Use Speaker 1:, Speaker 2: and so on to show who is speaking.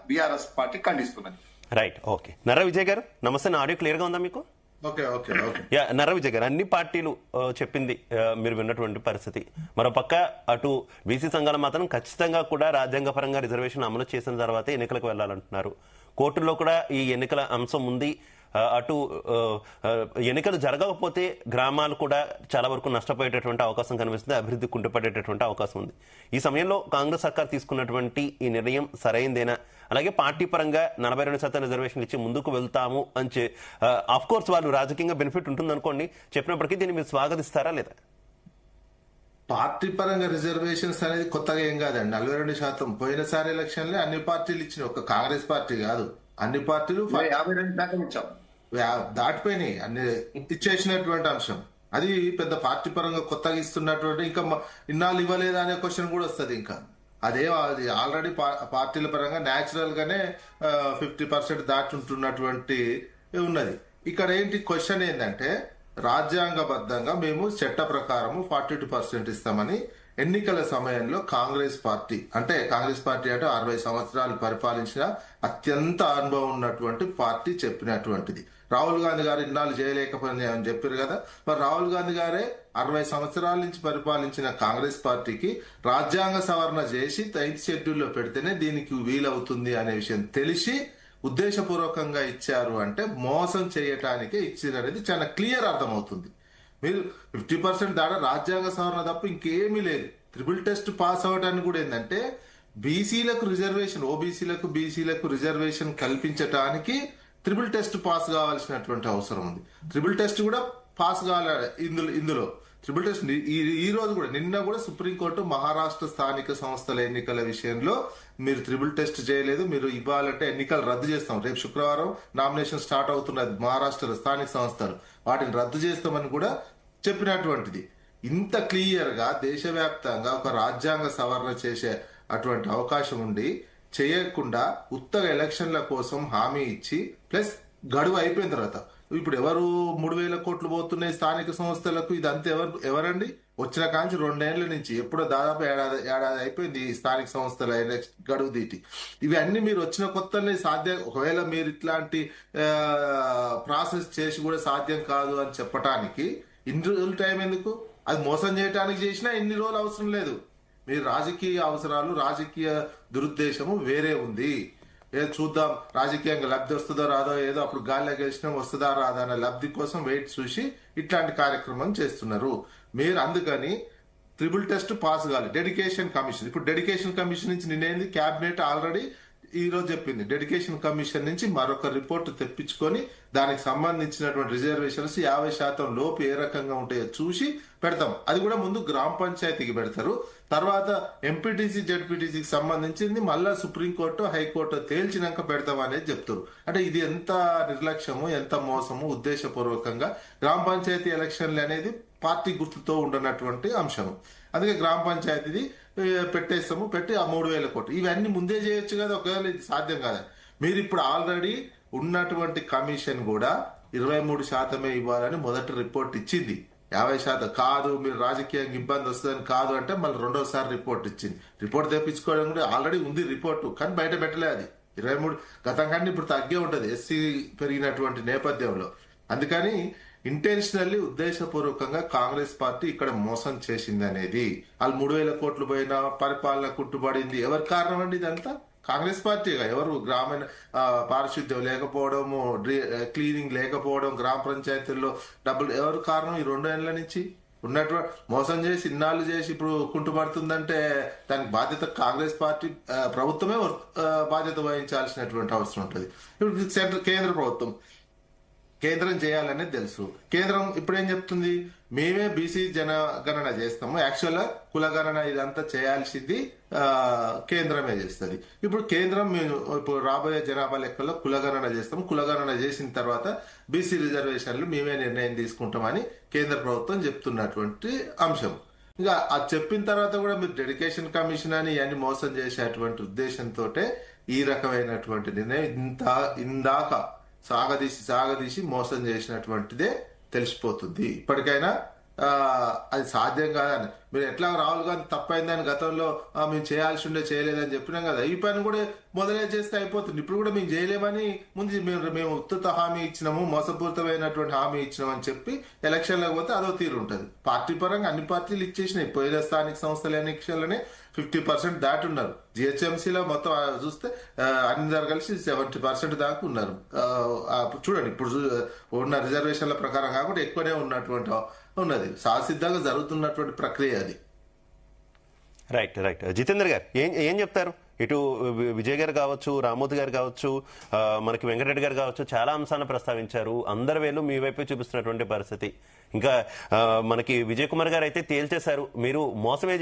Speaker 1: BRS party ఖండిస్తున్నది.
Speaker 2: Right, okay. Narra Vijay గారు నమస్తే. నా ఆడియో క్లియర్ గా ఉందా మీకు? నర్ర విజయ్ గారు, అన్ని పార్టీలు చెప్పింది మీరు విన్నటువంటి పరిస్థితి. మరోపక్క అటు బీసీ సంఘాలు మాత్రం ఖచ్చితంగా కూడా రాజ్యాంగపరంగా రిజర్వేషన్ అమలు చేసిన తర్వాతే ఎన్నికలకు వెళ్లాలంటున్నారు. కోర్టుల్లో కూడా ఈ ఎన్నికల అంశం ఉంది. అటు ఎన్నికలు జరగకపోతే గ్రామాలు కూడా చాలా వరకు నష్టపోయేటటువంటి అవకాశం కనిపిస్తుంది, అభివృద్ధి కుంటుపడేటటువంటి అవకాశం ఉంది. ఈ సమయంలో కాంగ్రెస్ సర్కార్ తీసుకున్నటువంటి ఈ నిర్ణయం సరైందేనా? అలాగే పార్టీ పరంగా 42% రిజర్వేషన్ ఇచ్చి ముందుకు వెళ్తాము అని ఆఫ్ కోర్స్ వాళ్ళు రాజకీయంగా బెనిఫిట్ ఉంటుంది అనుకోండి, చెప్పినప్పటికీ దీన్ని మీరు స్వాగతిస్తారా లేదా?
Speaker 3: పార్టీ పరంగా రిజర్వేషన్స్ అనేది కొత్తగా ఏం కాదండి. 42% పోయినసారి ఎలక్షన్లే అన్ని పార్టీలు ఇచ్చినాయి, ఒక కాంగ్రెస్ పార్టీ కాదు, అన్ని పార్టీలు
Speaker 1: 52%
Speaker 3: దాటిపోయినాయి, అన్ని ఇచ్చేసినటువంటి అంశం. అది పెద్ద పార్టీ పరంగా కొత్తగా ఇస్తున్నటువంటి, ఇంకా ఇన్నాళ్ళు ఇవ్వలేదా అనే క్వశ్చన్ కూడా వస్తుంది. ఇంకా అది ఆల్రెడీ పార్టీల పరంగా న్యాచురల్ గానే 50% దాటి ఉంటున్నటువంటి ఉన్నది. ఇక్కడ ఏంటి క్వశ్చన్ ఏంటంటే, రాజ్యాంగబద్ధంగా మేము చట్ట ప్రకారము 42% ఇస్తామని ఎన్నికల సమయంలో కాంగ్రెస్ పార్టీ అంటే 60 సంవత్సరాలు పరిపాలించిన అత్యంత అనుభవం ఉన్నటువంటి పార్టీ చెప్పినటువంటిది. రాహుల్ గాంధీ గారు ఇన్నాళ్ళు చేయలేకపోయింది అని చెప్పారు కదా, మరి రాహుల్ గాంధీ గారే 60 సంవత్సరాల నుంచి పరిపాలించిన కాంగ్రెస్ పార్టీకి రాజ్యాంగ సవరణ చేసి 5th షెడ్యూల్లో పెడితేనే దీనికి వీలవుతుంది అనే విషయం తెలిసి ఉద్దేశపూర్వకంగా ఇచ్చారు అంటే మోసం చేయటానికే ఇచ్చారనేది చాలా క్లియర్ అర్థమవుతుంది. మీరు 50% దాకా రాజ్యాంగ సవరణ తప్ప ఇంకేమీ లేదు. ట్రిపుల్ టెస్ట్ పాస్ అవడానికి కూడా ఏంటంటే బీసీలకు రిజర్వేషన్, ఓబీసీలకు బీసీలకు రిజర్వేషన్ కల్పించటానికి ట్రిపుల్ టెస్ట్ పాస్ కావాల్సినటువంటి అవసరం ఉంది. ట్రిపుల్ టెస్ట్ కూడా పాస్ కావాలి ఇందులో ట్రిపుల్ టెస్ట్. ఈ రోజు కూడా నిన్న కూడా సుప్రీంకోర్టు మహారాష్ట్ర స్థానిక సంస్థల ఎన్నికల విషయంలో మీరు ట్రిపుల్ టెస్ట్ చేయలేదు, మీరు ఇవ్వాలంటే ఎన్నికలు రద్దు చేస్తాం, రేపు శుక్రవారం నామినేషన్ స్టార్ట్ అవుతున్నది మహారాష్ట్ర స్థానిక సంస్థలు, వాటిని రద్దు చేస్తామని కూడా చెప్పినటువంటిది. ఇంత క్లియర్ గా దేశవ్యాప్తంగా ఒక రాజ్యాంగ సవరణ చేసే అటువంటి అవకాశం ఉండి చేయకుండా ఉత్తగా ఎలక్షన్ల కోసం హామీ ఇచ్చి ప్లస్ గడువు అయిపోయిన తర్వాత ఇప్పుడు ఎవరు 3,000 కోట్లు పోతున్నాయి స్థానిక సంస్థలకు, ఇదంతా ఎవరండి? వచ్చిన కాంచి 2 ఏళ్ల నుంచి ఎప్పుడో దాదాపు ఏడాది అయిపోయింది ఈ స్థానిక సంస్థల గడువు దీటి. ఇవన్నీ మీరు వచ్చిన కొత్తనే సాధ్యం. ఒకవేళ మీరు ఇట్లాంటి ప్రాసెస్ చేసి కూడా సాధ్యం కాదు అని చెప్పటానికి ఇన్ని రోజులు టైం ఎందుకు? అది మోసం చేయడానికి చేసినా ఇన్ని రోజులు అవసరం లేదు. మీరు రాజకీయ అవసరాలు, రాజకీయ దురుద్దేశము వేరే ఉంది. ఏదో చూద్దాం రాజకీయంగా లబ్ధి వస్తుందో రాదో, ఏదో అప్పుడు గాలిలో గెలిచినా వస్తుందా రాదా అనే లబ్ధి కోసం వెయిట్ చూసి ఇట్లాంటి కార్యక్రమం చేస్తున్నారు మీరు. అందుకని ట్రిపుల్ టెస్ట్ పాస్ కావాలి. డెడికేషన్ కమిషన్, ఇప్పుడు డెడికేషన్ కమిషన్ నుంచి నిన్నేంది క్యాబినెట్ ఆల్రెడీ ఈ రోజు చెప్పింది, డెడికేషన్ కమిషన్ నుంచి మరొక రిపోర్ట్ తెప్పించుకొని దానికి సంబంధించినటువంటి రిజర్వేషన్స్ 50% లోపు ఏ రకంగా ఉంటాయో చూసి పెడతాం. అది కూడా ముందు గ్రామ పంచాయతీకి పెడతారు, తర్వాత ఎంపీటీసీ జడ్పీటీసీకి సంబంధించింది మళ్ళా సుప్రీంకోర్టు హైకోర్టు తేల్చినాక పెడతాం అనేది చెప్తారు. అంటే ఇది ఎంత నిర్లక్ష్యము, ఎంత మోసము. ఉద్దేశపూర్వకంగా గ్రామ పంచాయతీ ఎలక్షన్లు అనేది పార్టీ గుర్తుతో ఉండనటువంటి అంశము. అందుకే గ్రామ పంచాయతీది పెట్టేస్తాము, పెట్టి ఆ 3,000 కోట్లు ఇవన్నీ ముందే చేయొచ్చు కదా. ఒకవేళ ఇది సాధ్యం కాదు, మీరు ఇప్పుడు ఆల్రెడీ ఉన్నటువంటి కమిషన్ కూడా 23% ఇవ్వాలని మొదటి రిపోర్ట్ ఇచ్చింది. 50% కాదు, మీరు రాజకీయంగా ఇబ్బంది వస్తుందని కాదు అంటే మళ్ళీ రెండోసారి రిపోర్ట్ ఇచ్చింది. రిపోర్ట్ తెప్పించుకోవడం కూడా ఆల్రెడీ ఉంది రిపోర్టు, కానీ బయట పెట్టలే. అది 23 గతం కంటే ఇప్పుడు తగ్గే ఉంటది ఎస్సీ పెరిగినటువంటి నేపథ్యంలో. అందుకని ఇంటెన్షనల్లీ ఉద్దేశపూర్వకంగా కాంగ్రెస్ పార్టీ ఇక్కడ మోసం చేసింది అనేది. వాళ్ళు 3,000 కోట్లు పోయినా పరిపాలన కుట్టుబడింది. ఎవరి కారణం అండి ఇదంతా? కాంగ్రెస్ పార్టీగా. ఎవరు? గ్రామీణ పారిశుద్ధ్యం లేకపోవడము, క్లీనింగ్ లేకపోవడం, గ్రామ పంచాయతీల్లో డబ్బులు ఎవరు కారణం? ఈ 2 ఏళ్ల నుంచి ఉన్నటువంటి మోసం చేసి ఇన్నాళ్ళు చేసి ఇప్పుడు కుంటుపడుతుందంటే దానికి బాధ్యత కాంగ్రెస్ పార్టీ ప్రభుత్వమే బాధ్యత వహించాల్సినటువంటి అవసరం ఉంటుంది. ఇప్పుడు కేంద్ర ప్రభుత్వం కేంద్రం చేయాలనేది తెలుసు. కేంద్రం ఇప్పుడు ఏం చెప్తుంది? మేమే బీసీ జనగణన చేస్తాము, యాక్చువల్ గా కులగణన ఇదంతా చేయాల్సింది కేంద్రమే చేస్తుంది. ఇప్పుడు కేంద్రం ఇప్పుడు రాబోయే జనాభా లెక్కల్లో కులగణన చేస్తాము, కులగణన చేసిన తర్వాత బీసీ రిజర్వేషన్లు మేమే నిర్ణయం తీసుకుంటామని కేంద్ర ప్రభుత్వం చెప్తున్నటువంటి అంశం. ఇంకా అది చెప్పిన తర్వాత కూడా మీరు డెడికేషన్ కమిషన్ అని ఇవన్నీ మోసం చేసేటువంటి ఉద్దేశంతో ఈ రకమైనటువంటి నిర్ణయం ఇందాక సాగదీసి మోసం చేసినటువంటిదే తెలిసిపోతుంది. ఇప్పటికైనా అది సాధ్యం కాదని మీరు ఎట్లా రాహుల్ గాంధీ తప్పైందని గతంలో మేము చేయాల్సి ఉండే చేయలేదని చెప్పినాం కదా, ఈ పని కూడా మొదలే చేస్తే అయిపోతుంది. ఇప్పుడు కూడా మేము చేయలేమని ముందు మేము ఉత్తత హామీ ఇచ్చినాము, మోసపూరితమైనటువంటి హామీ ఇచ్చినాం అని చెప్పి ఎలక్షన్లకు పోతే అదో తీరు ఉంటుంది. పార్టీ పరంగా అన్ని పార్టీలు ఇచ్చేసినాయి. పోయిన స్థానిక సంస్థల ఎన్నికలనే 50% దాటి ఉన్నారు. జిహెచ్ఎంసీలో మొత్తం చూస్తే అందరు కలిసి 70% దాకా ఉన్నారు. చూడండి ఇప్పుడు ఉన్న రిజర్వేషన్ల ప్రకారం కాకుండా ఎక్కువనే ఉన్నది. సాసిద్ధంగా జరుగుతున్నటువంటి ప్రక్రియ అది.
Speaker 2: Right right. జితేందర్ గారు ఏం చెప్తారు? ఇటు విజయ్ గారు కావచ్చు, రామోత్ గారు కావచ్చు, మనకి వెంకటరెడ్డి గారు కావచ్చు, చాలా అంశాలను ప్రస్తావించారు. అందరి వేలు మీ వైపే చూపిస్తున్నటువంటి పరిస్థితి. ఇంకా మనకి విజయ్ కుమార్ గారు అయితే తేల్చేశారు, మీరు మోసమే